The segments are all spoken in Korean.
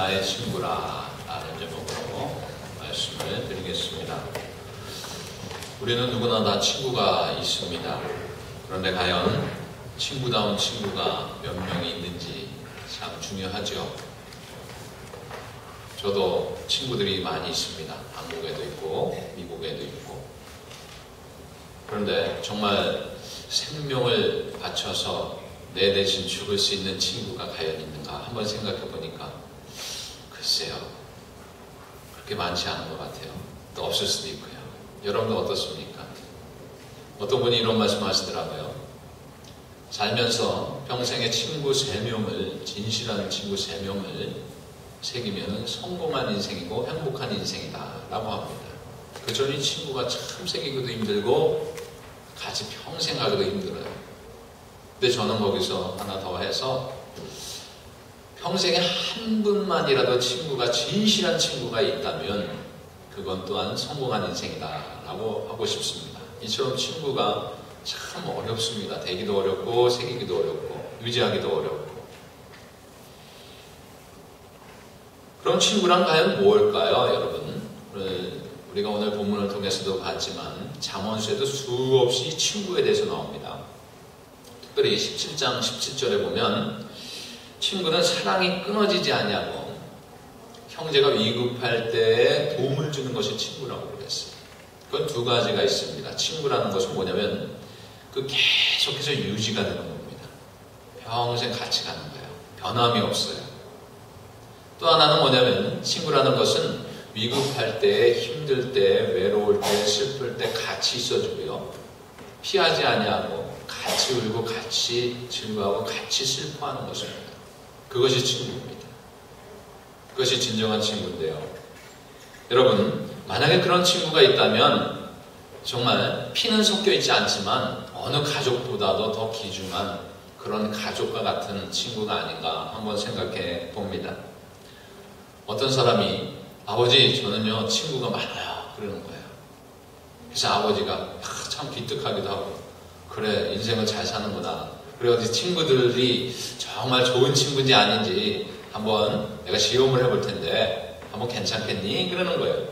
나의 친구라 라는 제목으로 말씀을 드리겠습니다. 우리는 누구나 다 친구가 있습니다. 그런데 과연 친구다운 친구가 몇 명이 있는지 참 중요하죠. 저도 친구들이 많이 있습니다. 한국에도 있고 미국에도 있고. 그런데 정말 생명을 바쳐서 내 대신 죽을 수 있는 친구가 과연 있는가 한번 생각해 보니까 글쎄요, 그렇게 많지 않은 것 같아요. 또 없을 수도 있고요. 여러분도 어떻습니까? 어떤 분이 이런 말씀 하시더라고요. 살면서 평생의 친구 3명을, 진실한 친구 3명을 새기면 성공한 인생이고 행복한 인생이다 라고 합니다. 그저 이 친구가 참 새기기도 힘들고 같이 평생 가기도 힘들어요. 근데 저는 거기서 하나 더 해서 평생에 한 분만이라도 친구가, 진실한 친구가 있다면 그건 또한 성공한 인생이다 라고 하고 싶습니다. 이처럼 친구가 참 어렵습니다. 되기도 어렵고 새기기도 어렵고 유지하기도 어렵고. 그럼 친구란 과연 뭘까요, 여러분? 우리가 오늘 본문을 통해서도 봤지만 잠언수에도 수없이 친구에 대해서 나옵니다. 특별히 17장 17절에 보면 친구는 사랑이 끊어지지 아니하고 형제가 위급할 때에 도움을 주는 것이 친구라고 그랬어요. 그건 두 가지가 있습니다. 친구라는 것은 뭐냐면 계속해서 유지가 되는 겁니다. 평생 같이 가는 거예요. 변함이 없어요. 또 하나는 뭐냐면 친구라는 것은 위급할 때, 힘들 때, 외로울 때, 슬플 때 같이 있어주고요. 피하지 아니하고 같이 울고 같이 즐거워하고 같이 슬퍼하는 것입니다. 그것이 친구입니다. 그것이 진정한 친구인데요. 여러분, 만약에 그런 친구가 있다면 정말 피는 섞여 있지 않지만 어느 가족보다도 더 귀중한 그런 가족과 같은 친구가 아닌가 한번 생각해 봅니다. 어떤 사람이 아버지, 저는요 친구가 많아요 그러는 거예요. 그래서 아버지가 참 기특하기도 하고, 그래 인생을 잘 사는구나, 그래 어디 친구들이 정말 좋은 친구인지 아닌지 한번 내가 시험을 해볼 텐데 한번 괜찮겠니? 그러는 거예요.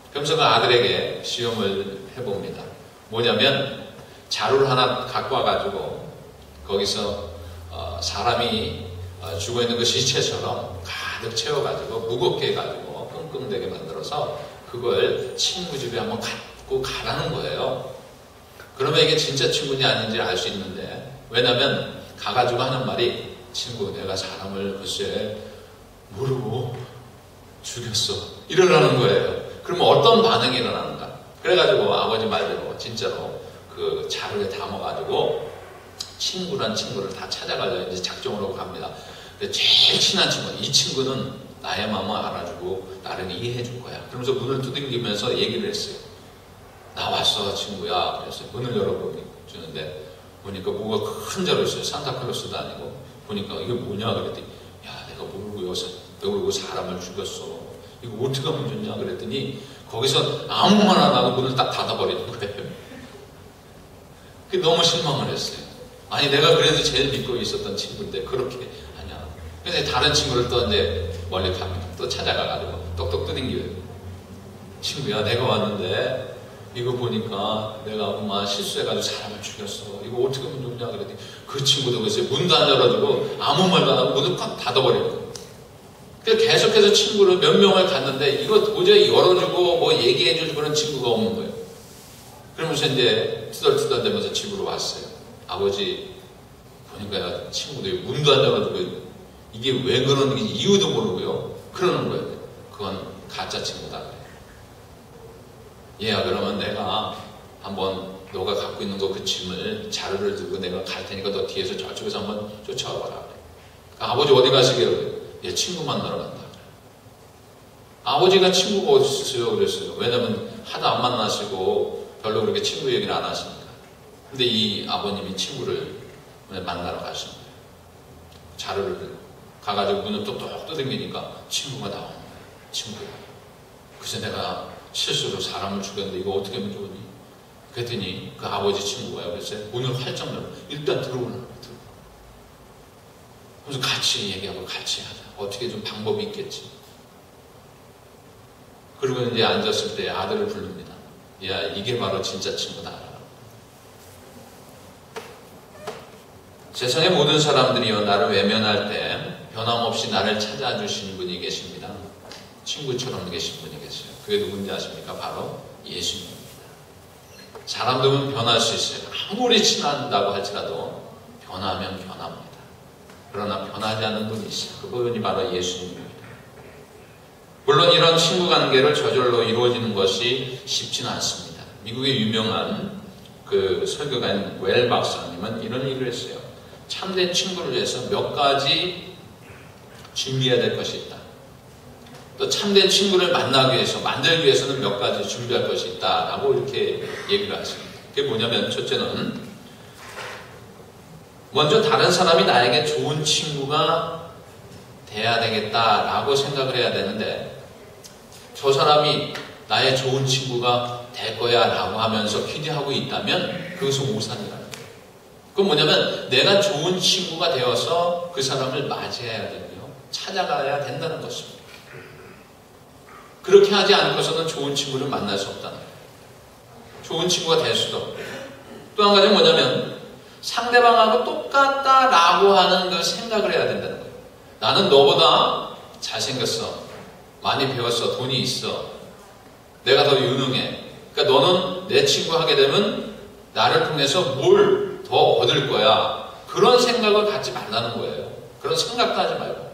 그러면서 그 아들에게 시험을 해봅니다. 뭐냐면 자루를 하나 갖고 와가지고 거기서 사람이 죽어있는 그 시체처럼 가득 채워가지고 무겁게 해가지고 끙끙대게 만들어서 그걸 친구 집에 한번 갖고 가라는 거예요. 그러면 이게 진짜 친구인지 아닌지 알 수 있는데, 왜냐면 가가지고 하는 말이 친구, 내가 사람을 글쎄 모르고 죽였어 이러라는 거예요. 그러면 어떤 반응이 일어나는가? 그래가지고 아버지 말대로 진짜로 그 자루에 담아가지고 친구란 친구를 다 찾아가려고 이제 작정을 하고 갑니다. 제일 친한 친구, 이 친구는 나의 마음을 알아주고 나를 이해해 줄 거야. 그러면서 문을 두들기면서 얘기를 했어요. 나왔어 친구야. 그래서 문을 열어주는데 보니까 뭐가 큰 자루 있어요. 산타클로스도 아니고. 보니까 이게 뭐냐 그랬더니, 야 내가 모르고 사람을 죽였어. 이거 어떻게 하면 좋냐 그랬더니 거기서 아무 말 안 하고 문을 딱 닫아버리는 거예요. 그게 너무 실망을 했어요. 아니 내가 그래도 제일 믿고 있었던 친구인데 그렇게 하냐. 그래서 다른 친구를 또 이제 멀리 갑니다. 또 찾아가가지고 똑똑 두들겨요. 친구야 내가 왔는데 이거 보니까 내가 엄마 실수해가지고 사람을 죽였어. 이거 어떻게 하면 좋냐 그랬더니 그 친구도 글쎄 문도 안 열어주고 아무 말도 안 하고 문을 꽉 닫아버리는 거예요. 그래서 계속해서 친구를 몇 명을 갔는데 이거 도저히 열어주고 뭐 얘기해주고 그런 친구가 없는 거예요. 그러면서 이제 투덜투덜 대면서 집으로 왔어요. 아버지 보니까 친구들이 문도 안 열어주고 이게 왜 그러는지 이유도 모르고요. 그러는 거예요. 그건 가짜 친구다. 얘야 그러면 내가 한번 너가 갖고 있는 거 그 짐을 자루를 들고 내가 갈 테니까 너 뒤에서 저쪽에서 한번 쫓아와봐라. 그러니까 아버지 어디 가시게요? 얘 친구 만나러 간다. 아버지가 친구가 어디 있어요? 그랬어요. 왜냐면 하도 안 만나시고 별로 그렇게 친구 얘기를 안 하시니까. 근데 이 아버님이 친구를 만나러 가신 거예요. 자루를 가가지고 문을 똑똑 두들기니까 친구가 나오는 거예요. 친구가. 그래서 내가 실수로 사람을 죽였는데 이거 어떻게 하면 좋으니? 그랬더니 그 아버지 친구가요. 그래서 문을 활짝 열고 일단 들어오는 거예요. 그래서 같이 얘기하고 같이 하자. 어떻게 좀 방법이 있겠지. 그리고 이제 앉았을 때 아들을 부릅니다. 야, 이게 바로 진짜 친구다. 세상의 모든 사람들이요, 나를 외면할 때 변함없이 나를 찾아주시는 분이 계십니다. 친구처럼 계신 분이 계세요. 그게 누군지 아십니까? 바로 예수님입니다. 사람들은 변할 수 있어요. 아무리 친한다고 할지라도 변하면 변합니다. 그러나 변하지 않는 분이 있어요. 그분이 바로 예수님입니다. 물론 이런 친구 관계를 저절로 이루어지는 것이 쉽지는 않습니다. 미국의 유명한 그 설교가인 웰 박사님은 이런 얘기를 했어요. 참된 친구를 위해서 몇 가지 준비해야 될 것이 있다. 또 참된 친구를 만나기 위해서, 만들기 위해서는 몇 가지 준비할 것이 있다. 라고 이렇게 얘기를 하십니다. 그게 뭐냐면, 첫째는 먼저 다른 사람이 나에게 좋은 친구가 돼야 되겠다라고 생각을 해야 되는데, 저 사람이 나의 좋은 친구가 될 거야 라고 하면서 기대하고 있다면 그것은 오산이라는 거예요. 그건 뭐냐면 내가 좋은 친구가 되어서 그 사람을 맞이해야 되고요, 찾아가야 된다는 것입니다. 그렇게 하지 않고서는 좋은 친구를 만날 수 없다는 거예요. 좋은 친구가 될 수도 없고, 또 한 가지는 뭐냐면 상대방하고 똑같다라고 하는 그 생각을 해야 된다는 거예요. 나는 너보다 잘생겼어, 많이 배웠어, 돈이 있어, 내가 더 유능해. 그러니까 너는 내 친구 하게 되면 나를 통해서 뭘 더 얻을 거야. 그런 생각을 갖지 말라는 거예요. 그런 생각도 하지 말고.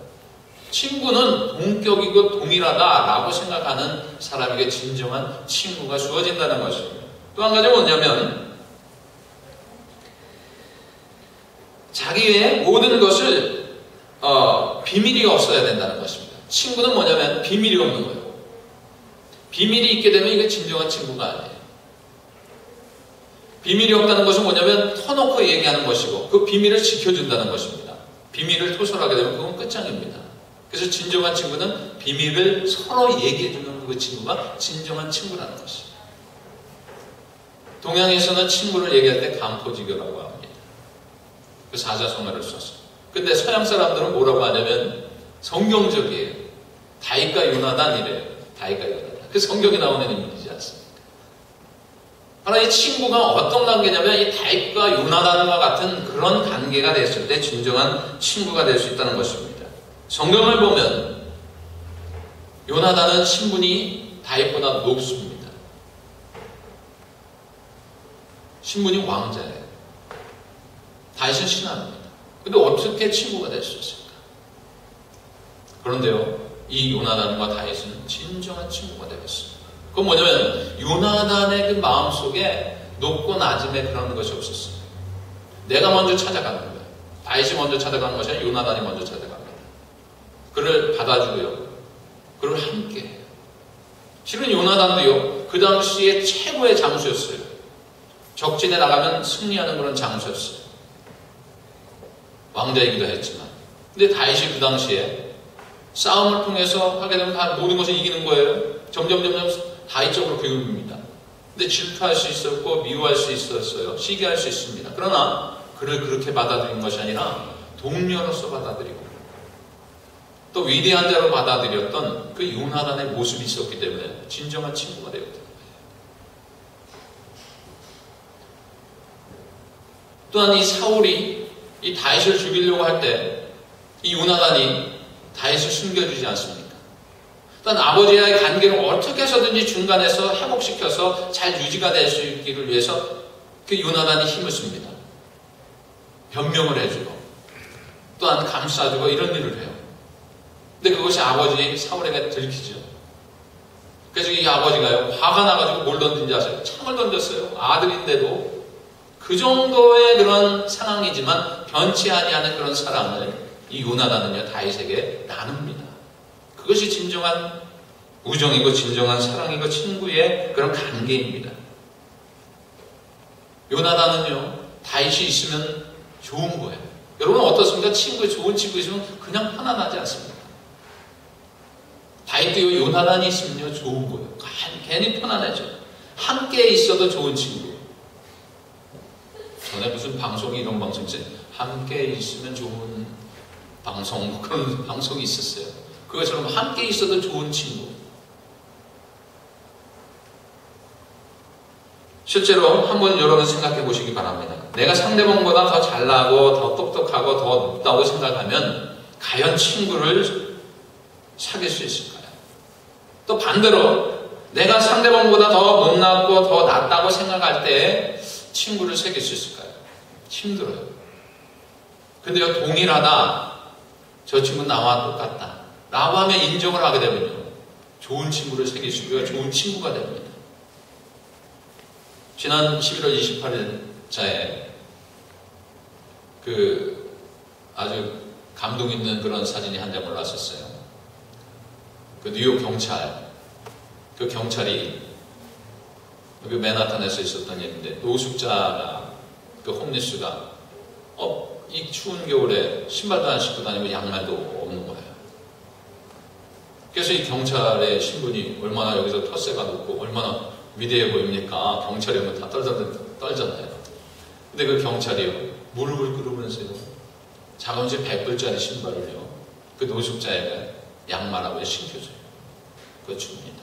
친구는 동격이고 동일하다라고 생각하는 사람에게 진정한 친구가 주어진다는 것입니다. 또 한 가지는 뭐냐면 자기의 모든 것을 비밀이 없어야 된다는 것입니다. 친구는 뭐냐면 비밀이 없는 거예요. 비밀이 있게 되면 이게 진정한 친구가 아니에요. 비밀이 없다는 것은 뭐냐면 터놓고 얘기하는 것이고 그 비밀을 지켜준다는 것입니다. 비밀을 토설하게 되면 그건 끝장입니다. 그래서 진정한 친구는 비밀을 서로 얘기해주는 그 친구가 진정한 친구라는 것입니다. 동양에서는 친구를 얘기할 때 간포지교라고 합니다. 그 사자성어를 썼어요. 근데 서양 사람들은 뭐라고 하냐면 성경적이에요. 다윗과 요나단이래요. 다윗과 요나단. 그 성경에 나오는 인물이지 않습니까? 바로 이 친구가 어떤 관계냐면 이 다윗과 요나단과 같은 그런 관계가 됐을 때 진정한 친구가 될 수 있다는 것입니다. 성경을 보면 요나단은 신분이 다윗보다 높습니다. 신분이 왕자예요. 다윗은 신하입니다. 근데 어떻게 친구가 될 수 있을까? 그런데요, 이 요나단과 다윗은 진정한 친구가 되었습니다. 그건 뭐냐면 요나단의 그 마음속에 높고 낮음에 그런 것이 없었어요. 내가 먼저 찾아가는 거예요. 다윗이 먼저 찾아가는 것이 아니라 요나단이 먼저 찾아갑니다. 그를 받아주고요, 그를 함께해요. 실은 요나단도요, 그 당시에 최고의 장수였어요. 적진에 나가면 승리하는 그런 장수였어요. 왕자이기도 했지만. 근데 다윗이 그 당시에 싸움을 통해서 하게 되면 다 모든 것을 이기는 거예요. 점점 다윗 쪽으로 기울입니다. 근데 질투할 수 있었고 미워할 수 있었어요. 시기할 수 있습니다. 그러나 그를 그렇게 받아들인 것이 아니라 동료로서 받아들이고 또 위대한 자로 받아들였던 그 요나단의 모습이 있었기 때문에 진정한 친구가 되었다. 또한 이 사울이 이 다윗을 죽이려고 할 때 이 요나단이 다윗을 숨겨주지 않습니까? 또한 아버지와의 관계를 어떻게 해서든지 중간에서 회복시켜서 잘 유지가 될 수 있기를 위해서 그 요나단이 힘을 씁니다. 변명을 해주고 또한 감싸주고 이런 일을 해요. 근데 그것이 아버지 사울에게 들키죠. 그래서 이 아버지가요, 화가 나가지고 뭘 던진지 아세요? 창을 던졌어요. 아들인데도. 그 정도의 그런 상황이지만 변치 아니하는 그런 사랑을 이 요나단은요, 다윗에게 나눕니다. 그것이 진정한 우정이고 진정한 사랑이고 친구의 그런 관계입니다. 요나단은요, 다윗이 있으면 좋은 거예요. 여러분 어떻습니까? 좋은 친구 있으면 그냥 편안하지 않습니까? 다윗도 요나단이 있으면요, 좋은 거예요. 괜히 편안해져. 함께 있어도 좋은 친구. 전에 무슨 방송이 이런 방송이 있어요. 함께 있으면 좋은 방송, 그런 방송이 있었어요. 그것처럼 함께 있어도 좋은 친구. 실제로 한번 여러분 생각해 보시기 바랍니다. 내가 상대방보다 더 잘나고 더 똑똑하고 더 높다고 생각하면 과연 친구를 사귈 수 있을까요? 또 반대로 내가 상대방보다 더 못났고 더 낫다고 생각할 때 친구를 사귈 수 있을까요? 힘들어요. 근데요, 동일하다. 저 친구 나와 똑같다. 라고 하면 인정을 하게 되면요, 좋은 친구를 사귈 수 있고요, 좋은 친구가 됩니다. 지난 11월 28일자에 아주 감동 있는 그런 사진이 한 장 올랐었어요. 뉴욕 경찰, 그 경찰이 여기 맨하탄에서 있었던 일인데, 노숙자가, 홈리스가 이 추운 겨울에 신발도 안 신고 다니고 양말도 없는 거예요. 그래서 이 경찰의 신분이 얼마나 여기서 텃세가 높고 얼마나 위대해 보입니까? 경찰이 오면 다 떨잖아요. 근데 그 경찰이요, 무릎을 꿇으면서요, 작은지 100불짜리 신발을요, 그 노숙자에게 양말하고 신겨줘요. 그거 줍니다.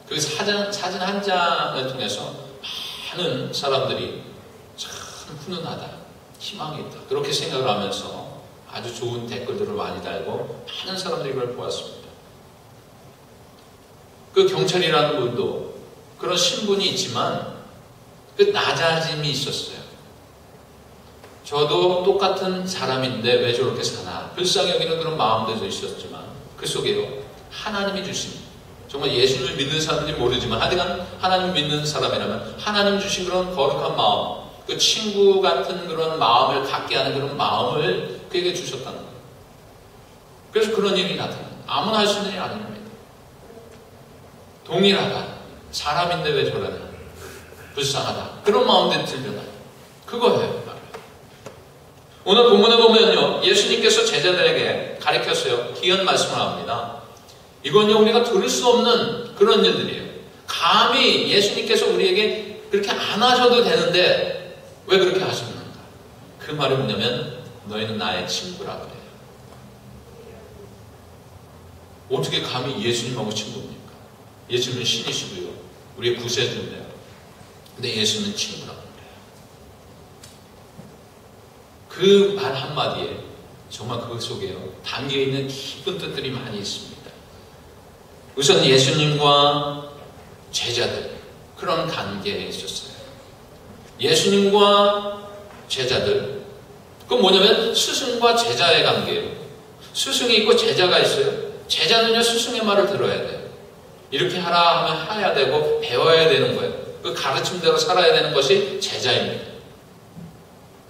그 사진 한 장을 통해서 많은 사람들이 참 훈훈하다, 희망이 있다, 그렇게 생각을 하면서 아주 좋은 댓글들을 많이 달고 많은 사람들이 그걸 보았습니다. 그 경찰이라는 분도 그런 신분이 있지만 그 낮아짐이 있었어요. 저도 똑같은 사람인데 왜 저렇게 사나, 불쌍히 여기는 그런 마음도 있었지만 그 속에요, 하나님이 주신, 정말 예수를 믿는 사람인지 모르지만 하여간 하나님 믿는 사람이라면 하나님 주신 그런 거룩한 마음, 그 친구 같은 그런 마음을 갖게 하는 그런 마음을 그에게 주셨다는 거예요. 그래서 그런 일이 나타납니다. 아무나 할 수 있는 일이 아닙니다. 동일하다. 사람인데 왜 저러냐. 불쌍하다. 그런 마음들이 들려나요. 그거예요. 오늘 본문에 보면요, 예수님께서 제자들에게 가르쳤어요. 귀한 말씀을 합니다. 이건요, 우리가 들을 수 없는 그런 일들이에요. 감히 예수님께서 우리에게 그렇게 안 하셔도 되는데 왜 그렇게 하셨는가? 그 말이 뭐냐면, 너희는 나의 친구라 그래요. 어떻게 감히 예수님하고 친구입니까? 예수님은 신이시고요, 우리의 구세주인데요. 근데 예수님은 친구라고 그래요. 그 말 한마디에 정말 그 속에요, 담겨있는 깊은 뜻들이 많이 있습니다. 우선 예수님과 제자들, 그런 관계에 있었어요. 예수님과 제자들, 그건 뭐냐면 스승과 제자의 관계예요. 스승이 있고 제자가 있어요. 제자는요, 스승의 말을 들어야 돼요. 이렇게 하라 하면 해야 되고 배워야 되는 거예요. 그 가르침대로 살아야 되는 것이 제자입니다.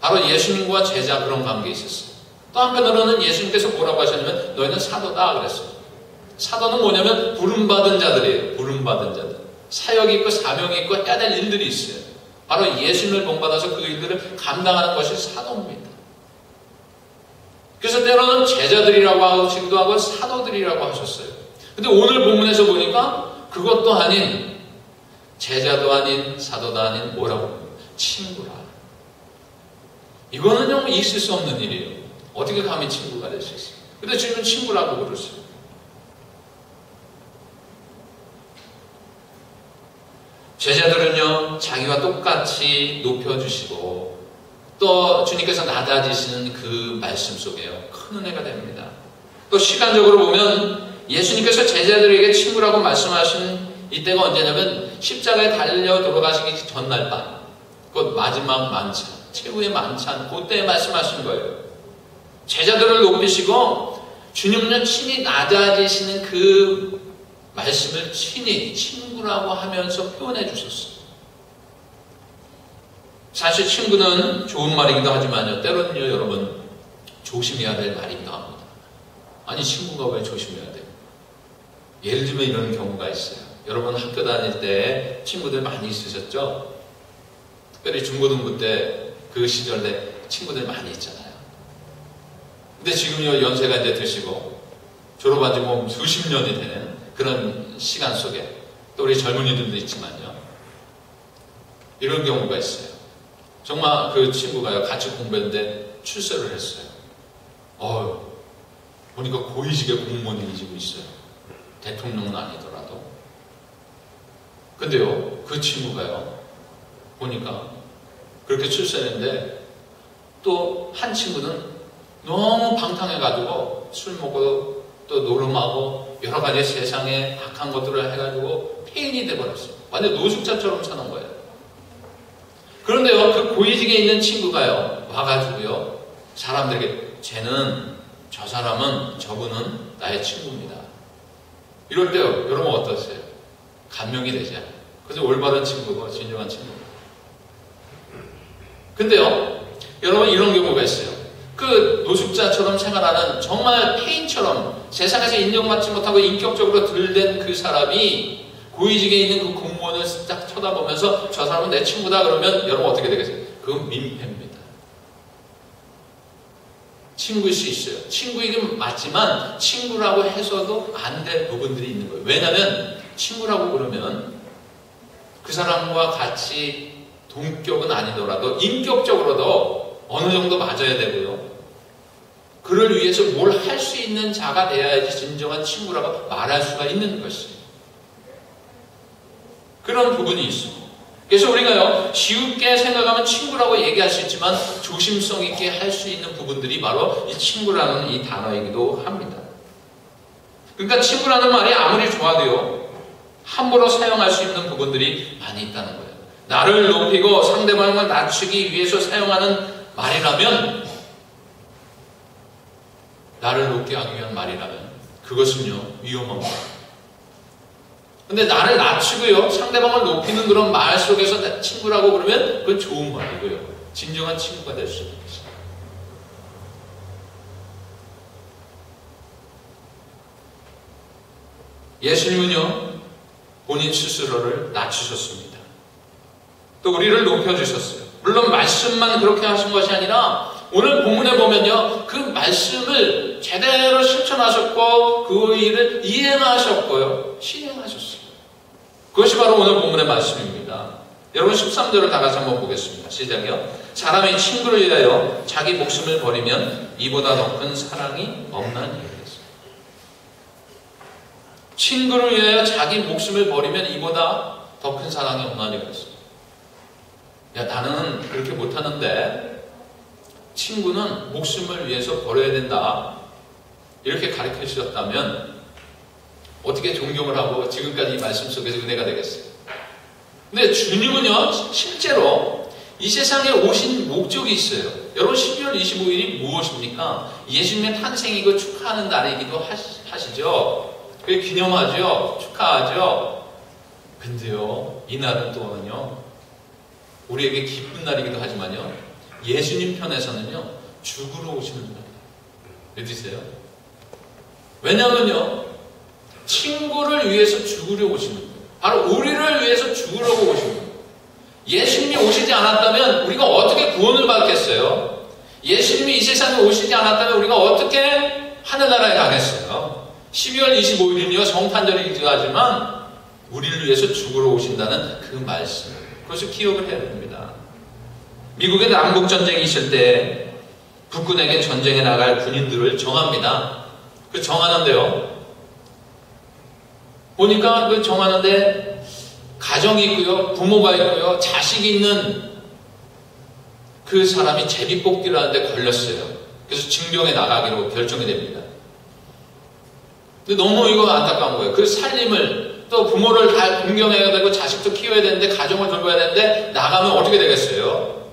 바로 예수님과 제자, 그런 관계에 있었어요. 또 한편으로는 예수님께서 뭐라고 하셨냐면, 너희는 사도다 그랬어요. 사도는 뭐냐면 부름받은 자들이에요. 부름받은 자들. 사역이 있고 사명이 있고 해야 될 일들이 있어요. 바로 예수님을 본받아서 그 일들을 감당하는 것이 사도입니다. 그래서 때로는 제자들이라고 하시기도 하고 사도들이라고 하셨어요. 근데 오늘 본문에서 보니까 그것도 아닌, 제자도 아닌 사도도 아닌 뭐라고? 친구라. 이거는요, 있을 수 없는 일이에요. 어떻게 감히 친구가 될 수 있어요? 근데 주님은 친구라고 부르세요. 제자들은요, 자기와 똑같이 높여주시고 또 주님께서 낮아지시는 그 말씀 속에요, 큰 은혜가 됩니다. 또 시간적으로 보면 예수님께서 제자들에게 친구라고 말씀하신 이때가 언제냐면 십자가에 달려 돌아가시기 전날 밤, 곧 마지막 만찬, 최후의 만찬, 그때 말씀하신 거예요. 제자들을 높이시고 주님은 친히 낮아지시는 그 말씀을 친히 친구라고 하면서 표현해 주셨어요. 사실 친구는 좋은 말이기도 하지만요, 때로는요, 여러분, 조심해야 될 말이기도 합니다. 아니, 친구가 왜 조심해야 돼요? 예를 들면 이런 경우가 있어요. 여러분 학교 다닐 때 친구들 많이 있으셨죠? 특별히 중고등부 때 그 시절에 친구들 많이 있잖아요. 근데 지금요, 연세가 이제 드시고 졸업한 지 뭐 수십 년이 되는 그런 시간 속에 또 우리 젊은이들도 있지만요, 이런 경우가 있어요. 정말 그 친구가요, 같이 공부했는데 출세를 했어요. 보니까 고위직의 공무원이 지고 있어요. 대통령은 아니더라도. 근데요, 그 친구가요, 보니까 그렇게 출세했는데 또 한 친구는 너무 방탕해가지고 술 먹고 또 노름하고 여러 가지 세상에 악한 것들을 해가지고 폐인이 돼버렸어요. 완전 노숙자처럼 사는 거예요. 그런데요, 그 고위직에 있는 친구가요, 와가지고요, 사람들에게 저 사람은, 저분은 나의 친구입니다. 이럴 때요, 여러분 어떠세요? 감명이 되지 않아요? 그래서 올바른 친구고 진정한 친구입니다. 근데요, 여러분 이런 경우가 있어요. 그 노숙자처럼 생활하는 정말 폐인처럼 세상에서 인정받지 못하고 인격적으로 들된 그 사람이 고위직에 있는 그 공무원을 딱 쳐다보면서 저 사람은 내 친구다 그러면 여러분 어떻게 되겠어요? 그건 민폐입니다. 친구일 수 있어요. 친구이긴 맞지만 친구라고 해서도 안 될 부분들이 있는 거예요. 왜냐하면 친구라고 그러면 그 사람과 같이 동격은 아니더라도 인격적으로도 어느 정도 맞아야 되고요. 그를 위해서 뭘 할 수 있는 자가 돼야지 진정한 친구라고 말할 수가 있는 것이에요. 그런 부분이 있습니다. 그래서 우리가요, 쉽게 생각하면 친구라고 얘기할 수 있지만 조심성 있게 할 수 있는 부분들이 바로 이 친구라는 이 단어이기도 합니다. 그러니까 친구라는 말이 아무리 좋아도요, 함부로 사용할 수 있는 부분들이 많이 있다는 거예요. 나를 높이고 상대방을 낮추기 위해서 사용하는 말이라면, 나를 높게 하기 위한 말이라면 그것은요, 위험합니다. 근데 나를 낮추고요, 상대방을 높이는 그런 말 속에서 친구라고 그러면 그건 좋은 말이고요. 진정한 친구가 될 수 있는 것입니다. 예수님은요, 본인 스스로를 낮추셨습니다. 또 우리를 높여주셨어요. 물론 말씀만 그렇게 하신 것이 아니라 오늘 본문에 보면요, 그 말씀을 제대로 실천하셨고 그 일을 이행하셨고요, 실행하셨어요. 그것이 바로 오늘 본문의 말씀입니다. 여러분 13절을 다 같이 한번 보겠습니다. 시작이요. 사람이 친구를 위하여 자기 목숨을 버리면 이보다 더 큰 사랑이 없나니. 친구를 위하여 자기 목숨을 버리면 이보다 더 큰 사랑이 없나니 그랬어요. 야, 나는 그렇게 못하는데 친구는 목숨을 위해서 버려야 된다, 이렇게 가르쳐 주셨다면 어떻게 존경을 하고 지금까지 이 말씀 속에서 은혜가 되겠어요? 근데 주님은요, 실제로 이 세상에 오신 목적이 있어요. 여러분 12월 25일이 무엇입니까? 예수님의 탄생이고 축하하는 날이기도 하시죠. 그게 기념하죠. 축하하죠. 근데요, 이 날은 또는요, 우리에게 기쁜 날이기도 하지만요, 예수님 편에서는요, 죽으러 오시는 날이에요. 믿으세요? 왜냐하면요, 친구를 위해서 죽으려 오시는 거예요. 바로 우리를 위해서 죽으려고 오시는 거예요. 예수님이 오시지 않았다면 우리가 어떻게 구원을 받겠어요? 예수님이 이 세상에 오시지 않았다면 우리가 어떻게 하늘나라에 가겠어요? 12월 25일은요, 성탄절이기도 하지만 우리를 위해서 죽으러 오신다는 그 말씀, 그것을 기억을 해야 됩니다. 미국의 남북전쟁이 있을 때 북군에게 전쟁에 나갈 군인들을 정합니다. 그 정하는데요, 보니까 그 정하는데 가정이 있고요, 부모가 있고요, 자식이 있는 그 사람이 제비뽑기를 하는데 걸렸어요. 그래서 징병에 나가기로 결정이 됩니다. 근데 너무 이거 안타까운 거예요. 그 살림을, 또 부모를 다 공경해야 되고 자식도 키워야 되는데 가정을 돌봐야 되는데 나가면 어떻게 되겠어요?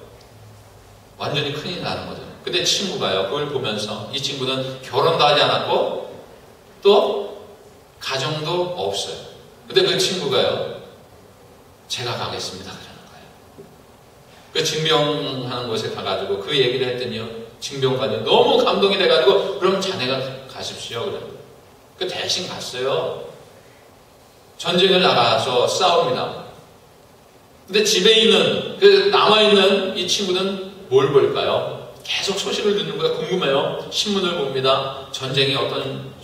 완전히 큰일 나는 거죠. 근데 친구가요, 그걸 보면서, 이 친구는 결혼도 하지 않았고 또 가정도 없어요. 근데 그 친구가요, 제가 가겠습니다 그러는 거예요. 그 징병하는 곳에 가가지고 그 얘기를 했더니요, 징병관이 너무 감동이 돼가지고 그럼 자네가 가십시오 그래요. 그 대신 갔어요. 전쟁을 나가서 싸웁니다. 근데 집에 있는, 그 남아있는 이 친구는 뭘 볼까요? 계속 소식을 듣는 거예요. 궁금해요. 신문을 봅니다. 전쟁이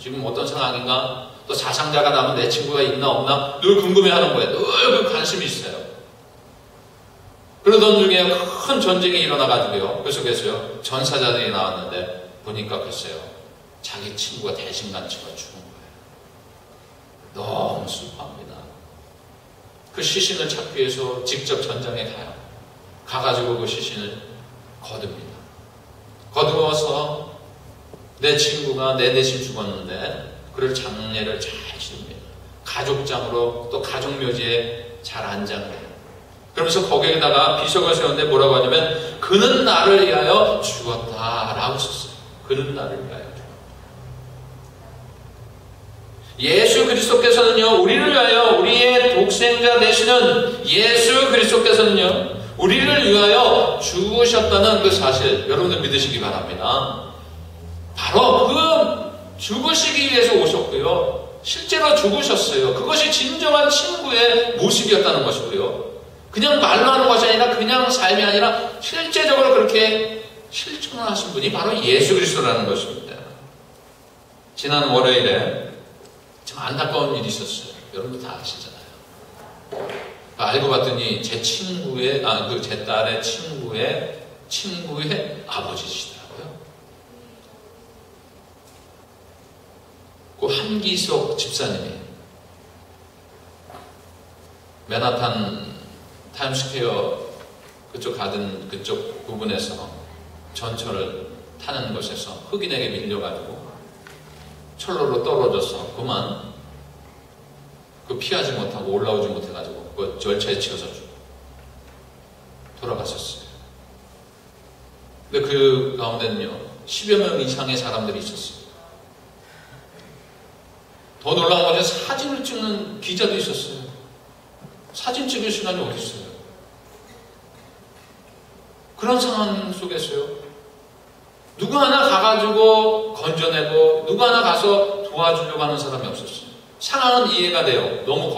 지금 어떤 상황인가? 또 사상자가 나면 내 친구가 있나 없나? 늘 궁금해하는 거예요. 늘 그 관심이 있어요. 그러던 중에 큰 전쟁이 일어나가지고요, 그 속에서요, 전사자들이 나왔는데 보니까 글쎄요, 자기 친구가 대신간치가 죽은 거예요. 너무 슬퍼합니다. 그 시신을 찾기 위해서 직접 전장에 가요. 가가지고 그 시신을 거둡니다. 거두어서 내 친구가 내 대신 죽었는데 그를 장례를 잘 치릅니다. 가족장으로 또 가족묘지에 잘 안장해요. 그러면서 거기에다가 비석을 세웠는데 뭐라고 하냐면 그는 나를 위하여 죽었다라고 썼어요. 그는 나를 위하여 죽었다. 예수 그리스도께서는요, 우리를 위하여 우리의 독생자 되시는 예수 그리스도께서는요, 우리를 위하여 죽으셨다는 그 사실 여러분들 믿으시기 바랍니다. 바로 그 죽으시기 위해서 오셨고요. 실제로 죽으셨어요. 그것이 진정한 친구의 모습이었다는 것이고요. 그냥 말로 하는 것이 아니라 그냥 삶이 아니라 실제적으로 그렇게 실천을 하신 분이 바로 예수 그리스도라는 것입니다. 지난 월요일에 참 안타까운 일이 있었어요. 여러분도 다 아시잖아요. 알고 봤더니 제 친구의, 제 딸의 친구의 아버지시더라고요. 그 한기석 집사님이 맨하탄 타임스퀘어 그쪽 가든 그쪽 부분에서 전철을 타는 곳에서 흑인에게 밀려가지고 철로로 떨어져서 그만 그 피하지 못하고 올라오지 못해가지고 그 절차에 치여서 돌아갔었어요. 근데 그 가운데는요 10여 명 이상의 사람들이 있었어요. 더 놀라운 것은 사진을 찍는 기자도 있었어요. 사진 찍을 시간이 어디 있어요? 그런 상황 속에서요. 누구 하나 가가지고 건져내고 누구 하나 가서 도와주려고 하는 사람이 없었어요. 상황은 이해가 돼요. 너무